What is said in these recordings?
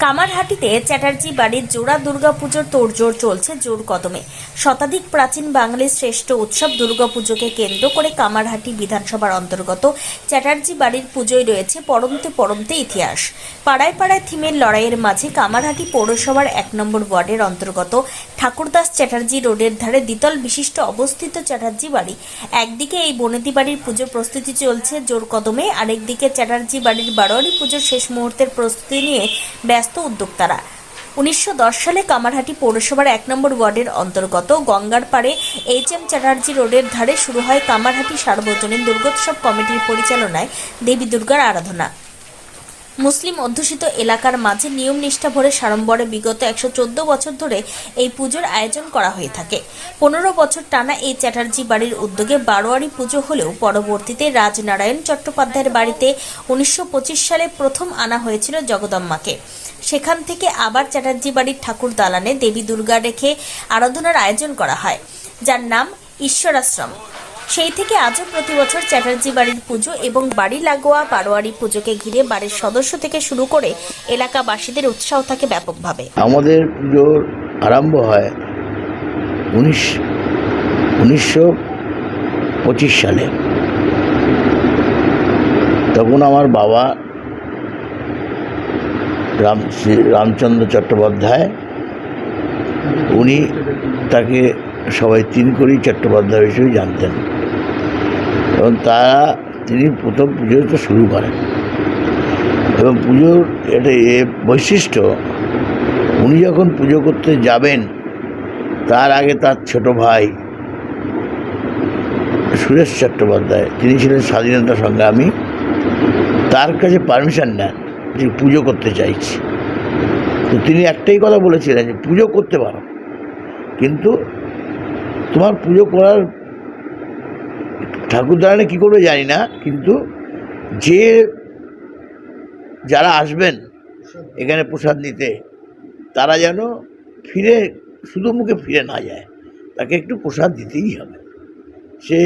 কামারহাটিতে চ্যাটার্জি বাড়ির জোড়া দুর্গাপুজোর তোড়জোড় চলছে জোর কদমে। শতাধিক প্রাচীন বাঙালির শ্রেষ্ঠ উৎসব দুর্গাপুজোকে কেন্দ্র করে কামারহাটি বিধানসভার অন্তর্গত চ্যাটার্জি বাড়ির পুজোয় রয়েছে পরমতে পরমতে ইতিহাস। পাড়ায় পাড়ায় থিমের লড়াইয়ের মাঝে কামারহাটি পৌরসভার 1 নম্বর ওয়ার্ডের অন্তর্গত ঠাকুরদাস চ্যাটার্জি রোডের ধারে দ্বিতল বিশিষ্ট অবস্থিত চ্যাটার্জি বাড়ি। একদিকে এই বনেদি বাড়ির পুজোর প্রস্তুতি চলছে জোর কদমে, আরেকদিকে চ্যাটার্জি বাড়ির বারোয়ারি পুজোর শেষ মুহূর্তের প্রস্তুতি নিয়ে ব্যস্ত উদ্যোক্তারা। 1910 সালে কামারহাটি পৌরসভার 1 নম্বর ওয়ার্ডের অন্তর্গত গঙ্গার পাড়ে HM চ্যাটার্জি রোডের ধারে শুরু হয় কামারহাটি সার্বজনীন দুর্গোৎসব কমিটির পরিচালনায় দেবী দুর্গার আরাধনা। মুসলিম অধ্যুষিত এলাকার মাঝে নিয়ম নিষ্ঠা ভরে সাড়ম্বরে বিগত 114 বছর ধরে এই পুজোর আয়োজন করা হয়ে থাকে। 15 বছর টানা এই চ্যাটার্জি বাড়ির উদ্যোগে বারোয়ারি পুজো হলেও পরবর্তীতে রাজনারায়ণ চট্টোপাধ্যায়ের বাড়িতে 1925 সালে প্রথম আনা হয়েছিল জগদম্মাকে। সেখান থেকে আবার চ্যাটার্জি বাড়ির ঠাকুর দালানে দেবী দুর্গা রেখে আরাধনার আয়োজন করা হয়, যার নাম ঈশ্বরাশ্রম। সেই থেকে আজও প্রতি বছর চ্যাটার্জি বাড়ির পুজো এবং বাড়ি লাগোয়া বারোয়ারি পুজোকে ঘিরে বাড়ির সদস্য থেকে শুরু করে এলাকাবাসীদের উৎসাহ থাকে ব্যাপকভাবে। আমাদের পুজোর আরম্ভ হয় 1925 সালে। তখন আমার বাবা রামচন্দ্র চট্টোপাধ্যায়, উনি তাকে সবাই তিনকড়ি চট্টোপাধ্যায় হিসেবে জানতেন, এবং তিনি প্রথম পুজোটা শুরু করেন। এবং পুজোর একটা বৈশিষ্ট্য, উনি যখন পুজো করতে যাবেন তার আগে তার ছোট ভাই সুরেশ চট্টোপাধ্যায়, তিনি ছিলেন স্বাধীনতা সংগ্রামী, তার কাছে পারমিশন নেন যে পুজো করতে চাইছি। তো তিনি একটাই কথা বলেছিলেন যে পুজো করতে পারো, কিন্তু তোমার পুজো করার ঠাকুর দালানে কী করবে জানি না, কিন্তু যারা আসবেন এখানে প্রসাদ নিতে, তারা যেন শুধু মুখে ফিরে না যায়, তাকে একটু প্রসাদ দিতেই হবে। সে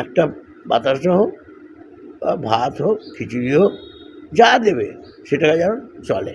একটা বাতাসা হোক বা ভাত হোক, খিচুড়ি হোক, যা দেবে সেটা যেন চলে।